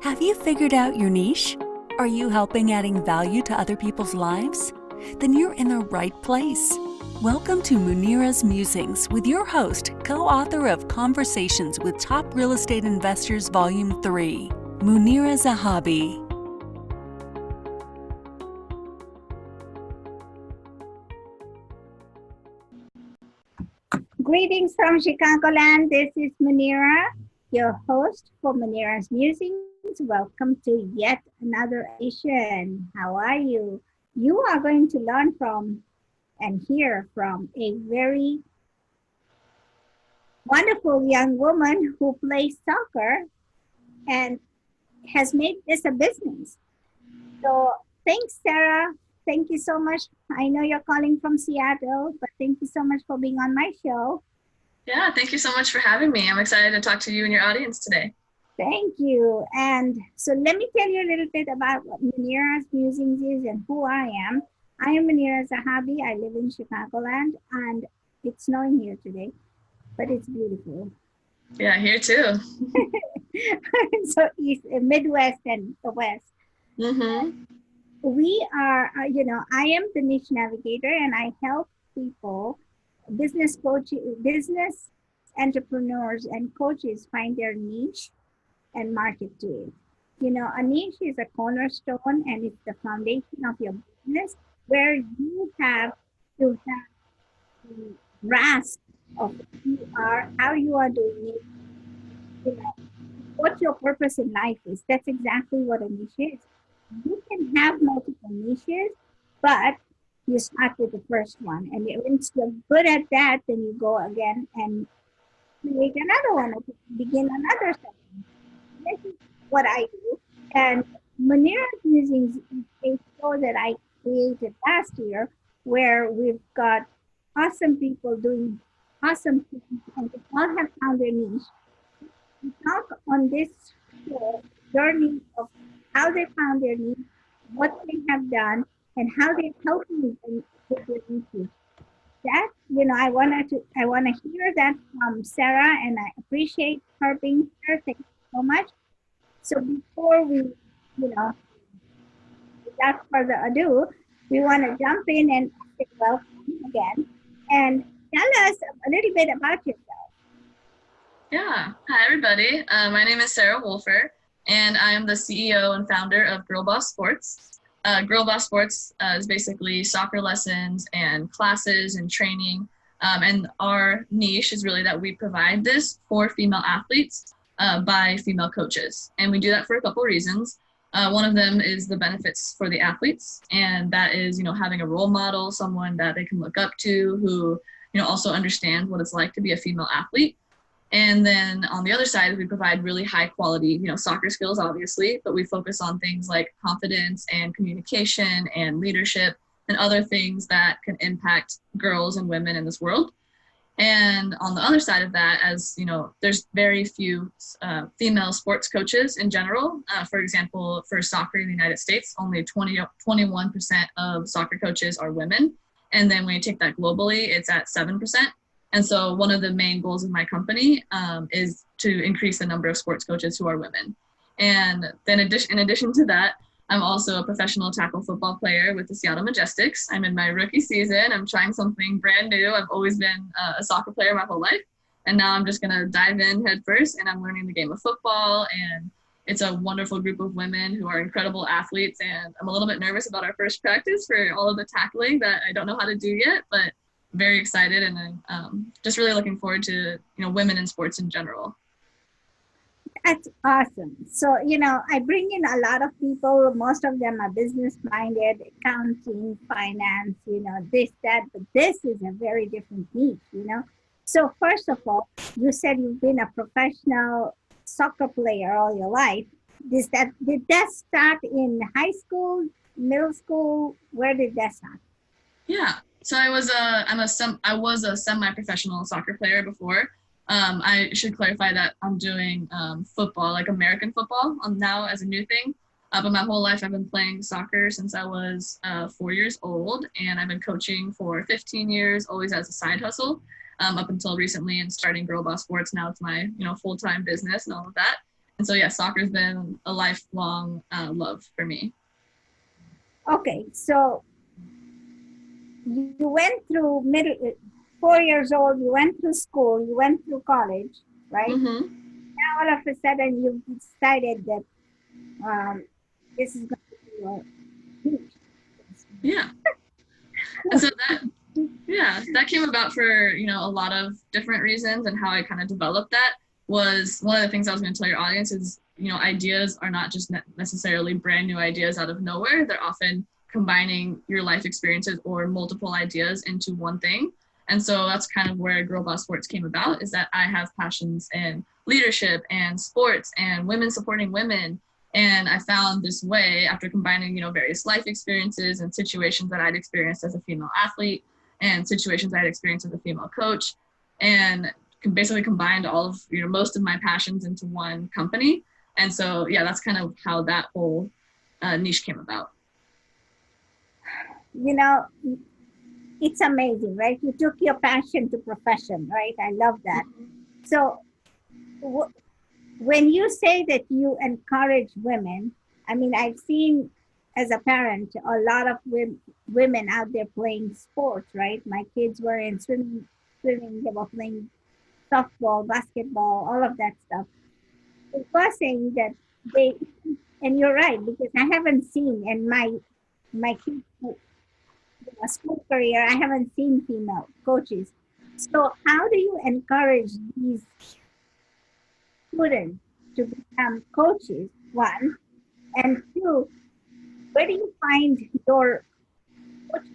Have you figured out your niche? Are you helping adding value to other people's lives? Then you're in the right place. Welcome to Munira's Musings with your host, co-author of Conversations with Top Real Estate Investors Volume 3, Munira Zahabi. Greetings from Chicagoland. This is Munira, your host for Munira's Musings. Welcome to yet another edition. How are you? You are going to learn from and hear from a very wonderful young woman who plays soccer and has made this a business. So thanks, Sarah. Thank you so much. I know you're calling from Seattle, but thank you so much for being on my show. Yeah, thank you so much for having me. I'm excited to talk to you and your audience today. Thank you. And so let me tell you a little bit about what Munira's Musings is and who I am. I am Munira Zahabi. I live in Chicagoland, and it's snowing here today, but it's beautiful. Yeah, here too. So East, Midwest and the West. Mm-hmm. We are, I am the niche navigator, and I help people, business coaches, business entrepreneurs and coaches find their niche and market to it. You know, a niche is a cornerstone and it's the foundation of your business where you have to have the grasp of who you are, how you are doing it, what your purpose in life is. That's exactly what a niche is. You can have multiple niches, but you start with the first one. And once you're good at that, then you go again and create another one, or begin another section. This is what I do. And Munira's Musings is a show that I created last year where we've got awesome people doing awesome things, and they all have found their niche. We talk on this show, journey of how they found their niche, what they have done, and how they're helping them with their niche. That, I wanna hear that from Sarah, and I appreciate her being here. Thank you so much. So before we, without further ado, we want to jump in and say welcome again and tell us a little bit about yourself. Yeah. Hi, everybody. My name is Sarah Wolfer, and I am the CEO and founder of Girl Boss Sports. Girl Boss Sports is basically soccer lessons and classes and training. And our niche is really that we provide this for female athletes by female coaches. And we do that for a couple reasons. One of them is the benefits for the athletes. And that is, having a role model, someone that they can look up to who, also understands what it's like to be a female athlete. And then on the other side, we provide really high quality, soccer skills, obviously, but we focus on things like confidence and communication and leadership and other things that can impact girls and women in this world. And on the other side of that, as there's very few female sports coaches in general. For example, for soccer in the United States, only 21% of soccer coaches are women. And then when you take that globally, it's at 7%. And so one of the main goals of my company is to increase the number of sports coaches who are women. And then in addition to that, I'm also a professional tackle football player with the Seattle Majestics. I'm in my rookie season. I'm trying something brand new. I've always been a soccer player my whole life. And now I'm just going to dive in head first, and I'm learning the game of football. And it's a wonderful group of women who are incredible athletes. And I'm a little bit nervous about our first practice for all of the tackling that I don't know how to do yet, but very excited, and I'm just really looking forward to women in sports in general. That's awesome. So I bring in a lot of people. Most of them are business minded, accounting, finance, this, that, but this is a very different niche. So first of all, you said you've been a professional soccer player all your life. Did that start in high school, middle school? Where did that start? Yeah. So I was a semi-professional soccer player before. I should clarify that I'm doing football, like American football, now as a new thing. But my whole life I've been playing soccer since I was 4 years old, and I've been coaching for 15 years, always as a side hustle, up until recently and starting Girl Boss Sports. Now it's my full-time business and all of that. And so, yeah, soccer's been a lifelong love for me. Okay, so you went through 4 years old, you went through school, you went through college, right? Mm-hmm. Now all of a sudden you've decided that this is going to be your future. Yeah. And so that came about for, a lot of different reasons, and how I kind of developed that was one of the things I was going to tell your audience is, ideas are not just necessarily brand new ideas out of nowhere. They're often combining your life experiences or multiple ideas into one thing. And so that's kind of where Girl Boss Sports came about, is that I have passions in leadership and sports and women supporting women. And I found this way after combining, various life experiences and situations that I'd experienced as a female athlete and situations I had experienced as a female coach, and basically combined all of, most of my passions into one company. And so, yeah, that's kind of how that whole niche came about. It's amazing, right? You took your passion to profession, right? I love that. So when you say that you encourage women, I mean, I've seen as a parent a lot of women out there playing sports, right? My kids were in swimming, they were playing softball, basketball, all of that stuff. It was saying that and you're right, because I haven't seen in my kids' school career, I haven't seen female coaches. So how do you encourage these students to become coaches, one, and two, where do you find your coaches?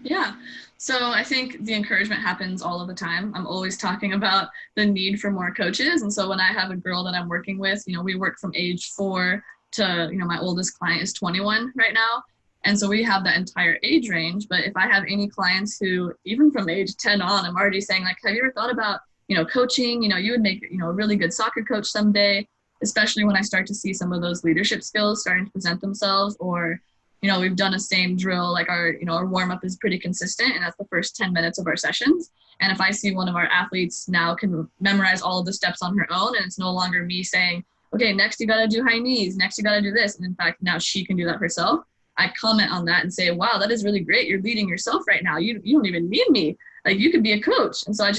Yeah. So I think the encouragement happens all of the time. I'm always talking about the need for more coaches. And so when I have a girl that I'm working with, we work from age 4 to, my oldest client is 21 right now. And so we have that entire age range. But if I have any clients who, even from age 10 on, I'm already saying, like, have you ever thought about, coaching? You would make, a really good soccer coach someday, especially when I start to see some of those leadership skills starting to present themselves. Or, we've done a same drill, like our warm up is pretty consistent, and that's the first 10 minutes of our sessions. And if I see one of our athletes now can memorize all of the steps on her own, and it's no longer me saying, okay, next you got to do high knees, next you got to do this. And in fact, now she can do that herself. I comment on that and say, wow, that is really great. You're leading yourself right now. You don't even need me. Like, you could be a coach. And so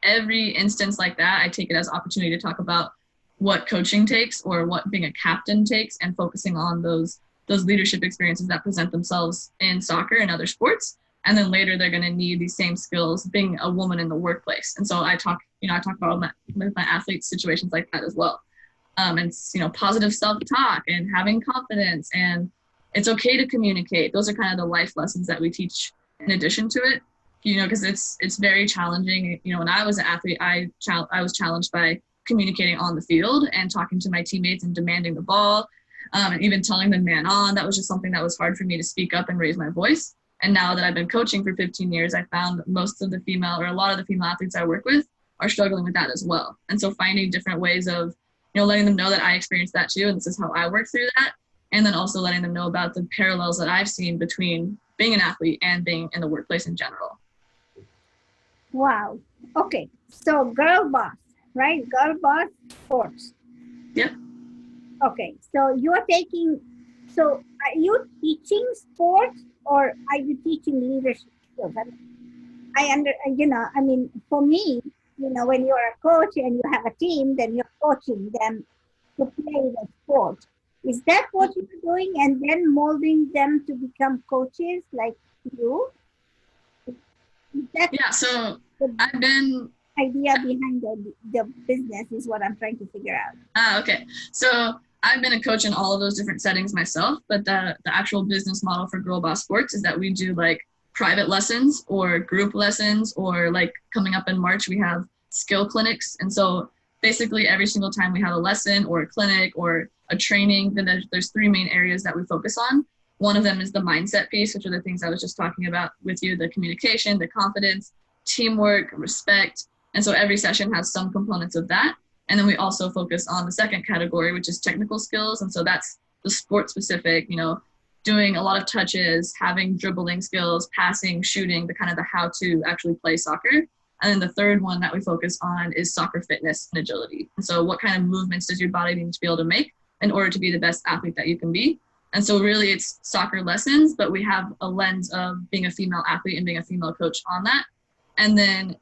every instance like that, I take it as opportunity to talk about what coaching takes or what being a captain takes, and focusing on those leadership experiences that present themselves in soccer and other sports. And then later they're going to need these same skills being a woman in the workplace. And so I talk about with my athletes situations like that as well. And positive self-talk and having confidence, and it's okay to communicate. Those are kind of the life lessons that we teach in addition to it, because it's very challenging. When I was an athlete, I was challenged by communicating on the field and talking to my teammates and demanding the ball, and even telling them man on. That was just something that was hard for me to speak up and raise my voice. And now that I've been coaching for 15 years, I found most of the female, or a lot of the female athletes I work with, are struggling with that as well. And so finding different ways of, letting them know that I experienced that too, and this is how I work through that. And then also letting them know about the parallels that I've seen between being an athlete and being in the workplace in general. Wow. Okay. So Girl Boss, right? Girl Boss Sports. Yep. Okay. So are you teaching sports, or are you teaching leadership skills? For me, when you're a coach and you have a team, then you're coaching them to play the sport. Is that what you're doing, and then molding them to become coaches like you? Yeah, so I've been... idea behind the business is what I'm trying to figure out. Okay. So I've been a coach in all of those different settings myself, but the actual business model for Girl Boss Sports is that we do like private lessons or group lessons, or like coming up in March, we have skill clinics. And so basically every single time we have a lesson or a clinic or a training, then there's 3 main areas that we focus on. One of them is the mindset piece, which are the things I was just talking about with you, the communication, the confidence, teamwork, respect. And so every session has some components of that. And then we also focus on the second category, which is technical skills. And so that's the sport specific, doing a lot of touches, having dribbling skills, passing, shooting, the kind of the how to actually play soccer. And then the third one that we focus on is soccer fitness and agility. And so what kind of movements does your body need to be able to make in order to be the best athlete that you can be? And so really it's soccer lessons, but we have a lens of being a female athlete and being a female coach on that. And then,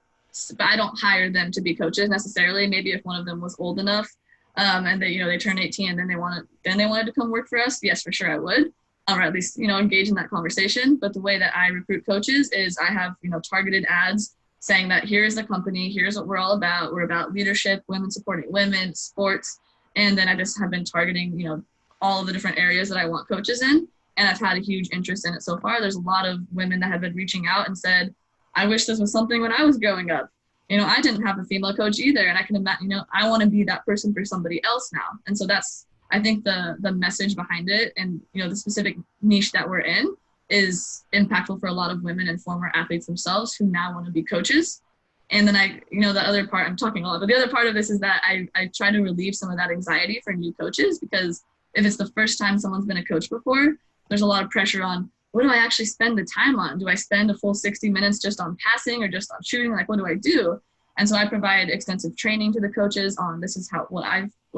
but I don't hire them to be coaches necessarily. Maybe if one of them was old enough and they turned 18 and then they wanted to come work for us, yes, for sure I would. Or at least, engage in that conversation. But the way that I recruit coaches is I have, targeted ads saying that here's the company, here's what we're all about. We're about leadership, women supporting women, sports. And then I just have been targeting, all of the different areas that I want coaches in. And I've had a huge interest in it so far. There's a lot of women that have been reaching out and said, I wish this was something when I was growing up. I didn't have a female coach either. And I can imagine, I want to be that person for somebody else now. And so that's, I think the message behind it and, the specific niche that we're in is impactful for a lot of women and former athletes themselves who now want to be coaches. And then the other part, I'm talking a lot, but the other part of this is that I try to relieve some of that anxiety for new coaches, because if it's the first time someone's been a coach before, there's a lot of pressure on, what do I actually spend the time on? Do I spend a full 60 minutes just on passing or just on shooting? Like, what do I do? And so I provide extensive training to the coaches on this is what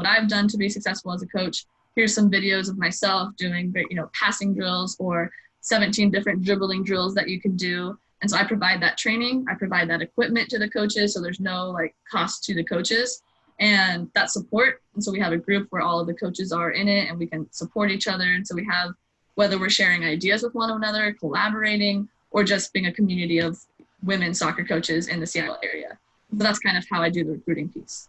I've done to be successful as a coach. Here's some videos of myself doing, passing drills or 17 different dribbling drills that you can do. And so I provide that training. I provide that equipment to the coaches. So there's no cost to the coaches and that support. And so we have a group where all of the coaches are in it and we can support each other. And so we have, whether we're sharing ideas with one another, collaborating, or just being a community of women soccer coaches in the Seattle area. So that's kind of how I do the recruiting piece.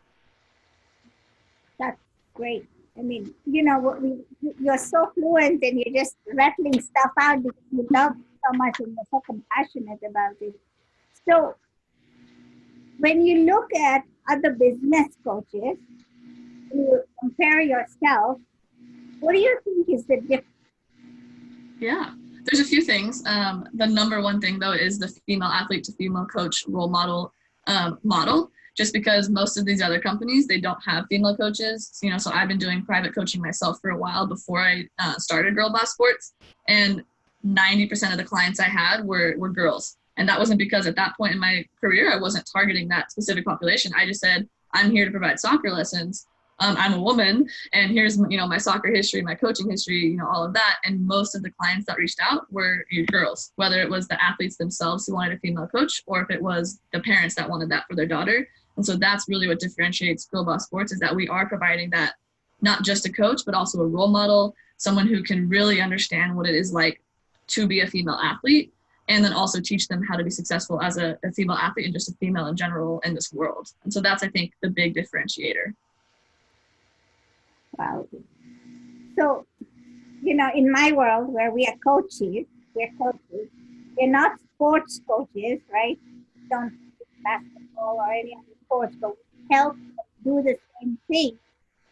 That's great. I mean, you're so fluent and you're just rattling stuff out because you love it so much and you're so compassionate about it. So when you look at other business coaches, you compare yourself, what do you think is the difference? Yeah, there's a few things. The number one thing, though, is the female athlete to female coach role model just because most of these other companies, they don't have female coaches. So I've been doing private coaching myself for a while before I started Girl Boss Sports, and 90% of the clients I had were girls. And that wasn't because at that point in my career, I wasn't targeting that specific population. I just said, I'm here to provide soccer lessons. I'm a woman, and here's, my soccer history, my coaching history, all of that. And most of the clients that reached out were girls, whether it was the athletes themselves who wanted a female coach, or if it was the parents that wanted that for their daughter. And so that's really what differentiates Girl Boss Sports, is that we are providing that, not just a coach, but also a role model, someone who can really understand what it is like to be a female athlete, and then also teach them how to be successful as a female athlete and just a female in general in this world. And so that's, I think, the big differentiator. Wow. So, in my world where we're coaches. We're not sports coaches, right? We don't do basketball or any other sports, but we help do the same thing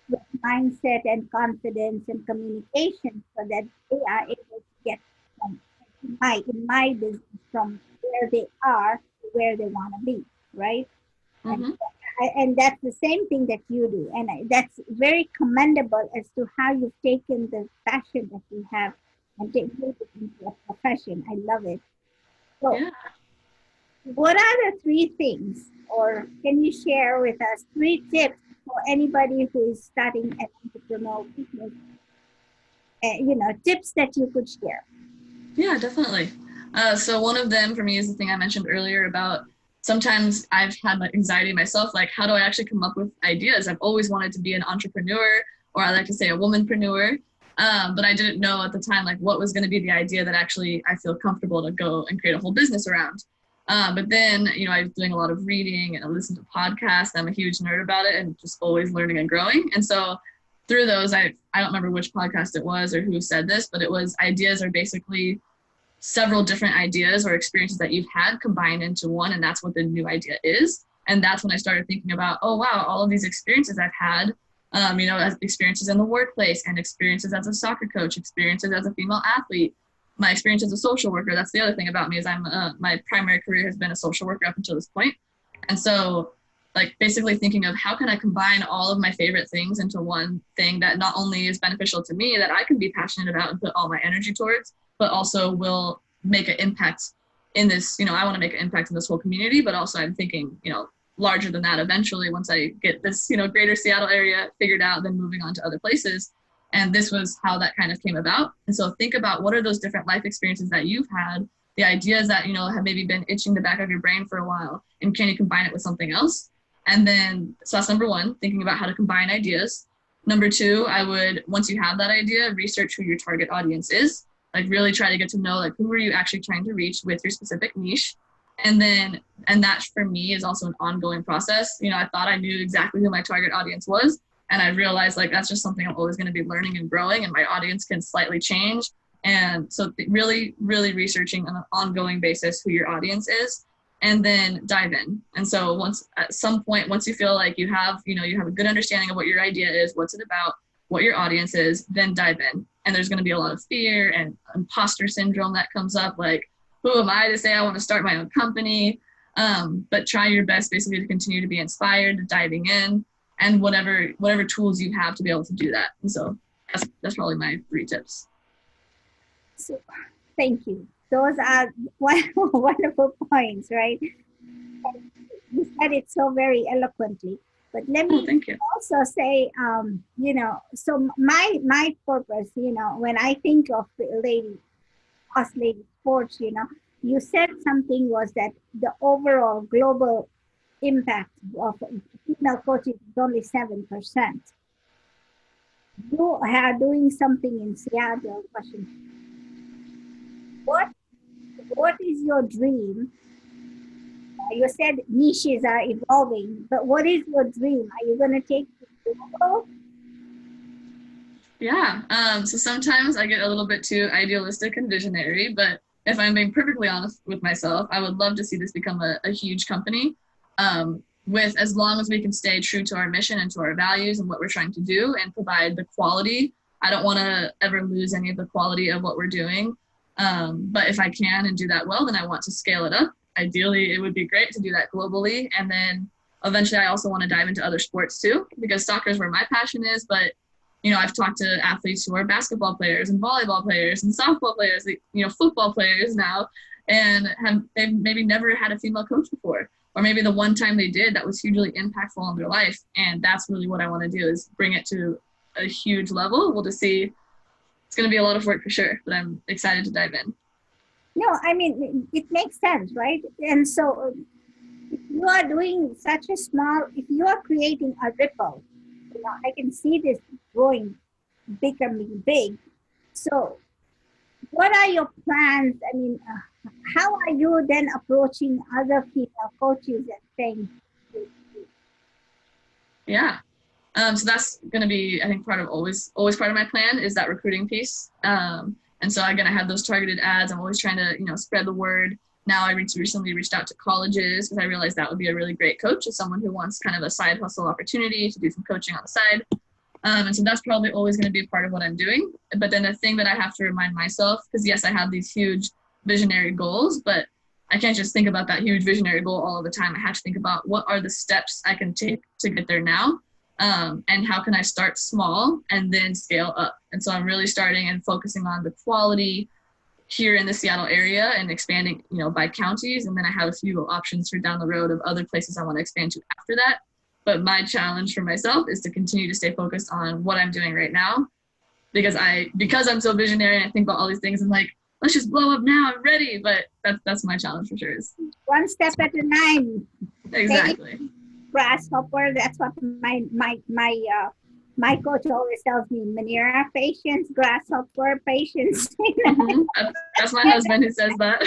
with mindset and confidence and communication so that they are able to get from, in my business, from where they are to where they want to be, right? Mm-hmm. And that's the same thing that you do. And that's very commendable as to how you've taken the passion that you have and taken it into a profession. I love it. So what are the 3 things, or can you share with us 3 tips for anybody who is starting an entrepreneurial business? Tips that you could share. Yeah, definitely. So one of them for me is the thing I mentioned earlier about sometimes I've had anxiety myself, like how do I actually come up with ideas? I've always wanted to be an entrepreneur, or I like to say a womanpreneur, but I didn't know at the time what was going to be the idea that actually I feel comfortable to go and create a whole business around. But then, I was doing a lot of reading and I listened to podcasts. I'm a huge nerd about it and just always learning and growing. And so through those, I don't remember which podcast it was or who said this, but it was ideas are basically several different ideas or experiences that you've had combined into one, and that's what the new idea is. And that's when I started thinking about, oh wow, all of these experiences I've had, as experiences in the workplace and experiences as a soccer coach, experiences as a female athlete, my experience as a social worker. That's the other thing about me, is my primary career has been a social worker up until this point. And so basically thinking of how can I combine all of my favorite things into one thing that not only is beneficial to me, that I can be passionate about and put all my energy towards, but also will make an impact in this, I want to make an impact in this whole community, but also I'm thinking, larger than that eventually once I get this, greater Seattle area figured out, then moving on to other places. And this was how that kind of came about. And so think about what are those different life experiences that you've had, the ideas that, have maybe been itching the back of your brain for a while, and can you combine it with something else? And then, so that's number one, thinking about how to combine ideas. Number two, I would, once you have that idea, research who your target audience is. Like really try to get to know, like, who are you actually trying to reach with your specific niche? And that for me is also an ongoing process. I thought I knew exactly who my target audience was. And I realized like, that's just something I'm always going to be learning and growing, and my audience can slightly change. And so really, really researching on an ongoing basis who your audience is, and then dive in. And so at some point, once you feel like you have a good understanding of what your idea is, what's it about, what your audience is, then dive in. And there's going to be a lot of fear and imposter syndrome that comes up. Like, who am I to say I want to start my own company? But try your best basically to continue to be inspired, diving in, and whatever tools you have to be able to do that. And so that's probably my 3 tips. So, thank you. Those are wonderful points, right? You said it so very eloquently. But let me also say, so my purpose, when I think of lady sports, you said something was that the overall global impact of female coaches is only 7%. You are doing something in Seattle, Washington. What is your dream? You said niches are evolving, but what is your dream? Are you going to take it global? Yeah. So sometimes I get a little bit too idealistic and visionary, but if I'm being perfectly honest with myself, I would love to see this become a huge company. With as long as we can stay true to our mission and to our values and what we're trying to do and provide the quality. I don't want to ever lose any of the quality of what we're doing. But if I can and do that well, then I want to scale it up. Ideally, it would be great to do that globally. And then eventually I also want to dive into other sports too, because soccer is where my passion is. But, I've talked to athletes who are basketball players and volleyball players and softball players, football players now, and they've maybe never had a female coach before. Or maybe the one time they did, that was hugely impactful in their life. And that's really what I want to do, is bring it to a huge level. We'll just see. It's going to be a lot of work for sure, but I'm excited to dive in. No, I mean, it makes sense, right? And so if you are doing such a if you are creating a ripple, I can see this growing, becoming big. So what are your plans? I mean, how are you then approaching other female coaches and saying? Yeah. So that's going to be, I think, always part of my plan is that recruiting piece. And so I'm going to have those targeted ads. I'm always trying to, spread the word. Now I recently reached out to colleges because I realized that would be a really great coach as someone who wants kind of a side hustle opportunity to do some coaching on the side. And so that's probably always going to be a part of what I'm doing. But then the thing that I have to remind myself, because yes, I have these huge visionary goals, but I can't just think about that huge visionary goal all of the time. I have to think about what are the steps I can take to get there now. And how can I start small and then scale up? And so I'm really starting and focusing on the quality here in the Seattle area and expanding, by counties. And then I have a few options for down the road of other places I want to expand to after that. But my challenge for myself is to continue to stay focused on what I'm doing right now, because I'm so visionary and I think about all these things and like, let's just blow up now, I'm ready. But that's my challenge for sure. Is one step at a time. Exactly. Grasshopper. That's what my coach always tells me. Munira, patience, grasshopper, patience. That's my husband who says that.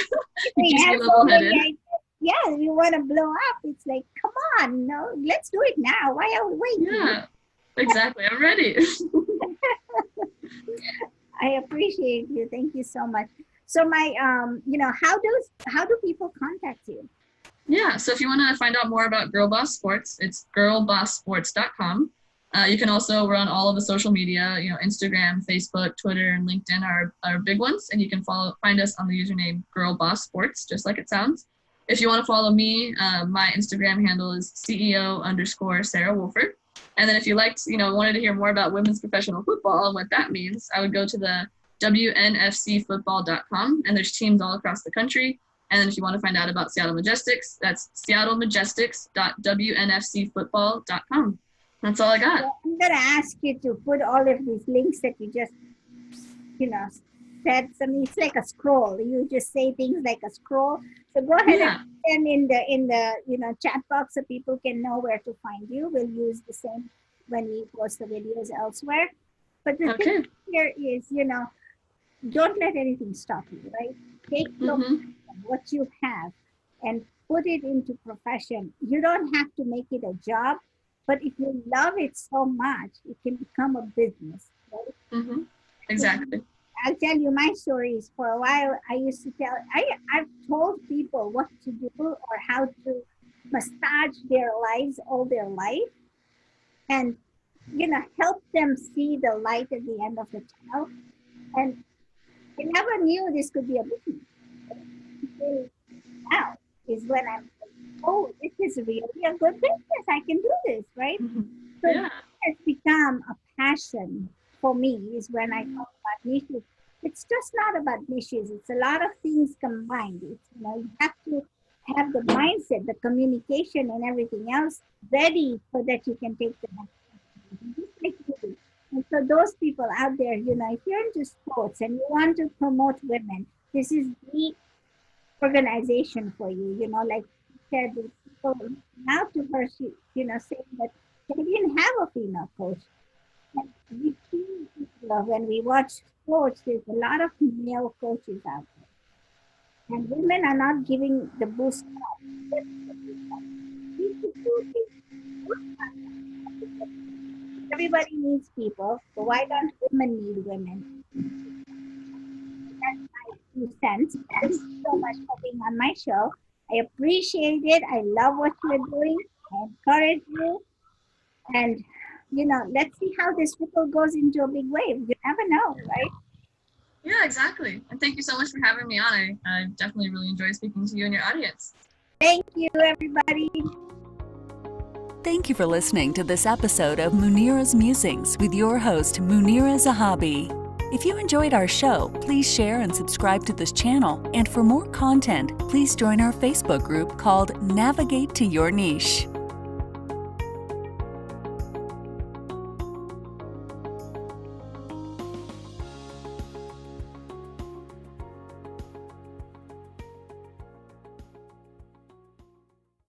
He keeps me level-headed. Yeah, you want to blow up. It's like, come on, let's do it now. Why are we waiting? Yeah, exactly. I'm ready. I appreciate you. Thank you so much. So how do people contact you? Yeah, so if you want to find out more about Girl Boss Sports, it's girlbosssports.com. You can also run all of the social media, Instagram, Facebook, Twitter, and LinkedIn are big ones. And you can find us on the username Girl Boss Sports, just like it sounds. If you want to follow me, my Instagram handle is CEO_Sarah Wolford. And then if you wanted to hear more about women's professional football and what that means, I would go to the WNFCfootball.com. And there's teams all across the country. And then if you want to find out about Seattle Majestics, that's seattlemajestics.wnfcfootball.com. That's all I got. So I'm going to ask you to put all of these links that you just, said. Something. It's like a scroll. You just say things like a scroll. So go ahead and send in the chat box so people can know where to find you. We'll use the same when we post the videos elsewhere. But the thing here is, don't let anything stop you, right? Take what you have and put it into profession. You don't have to make it a job, but if you love it so much, it can become a business, right? Exactly. I'll tell you my stories. For a while, I used to I've told people what to do or how to massage their lives all their life and, help them see the light at the end of the tunnel. And I never knew this could be a business. Now is when I'm like, oh, this is really a good business. I can do this, right? So it has become a passion for me is when I talk about niches. It's just not about niches. It's a lot of things combined. It's, you have to have the mindset, the communication and everything else ready so that you can take the next step. And so those people out there, if you're into sports and you want to promote women, this is the organization for you. Like you said, people now to her, she, saying that they didn't have a female coach. And we see when we watch sports, there's a lot of male coaches out there. And women are not giving the boost up. Everybody needs people, so why don't women need women? That's my 2 cents. Thanks so much for being on my show. I appreciate it. I love what you're doing. I encourage you. And, let's see how this ripple goes into a big wave. You never know, right? Yeah, exactly. And thank you so much for having me on. I definitely really enjoyed speaking to you and your audience. Thank you, everybody. Thank you for listening to this episode of Munira's Musings with your host, Munira Zahabi. If you enjoyed our show, please share and subscribe to this channel. And for more content, please join our Facebook group called Navigate to Your Niche.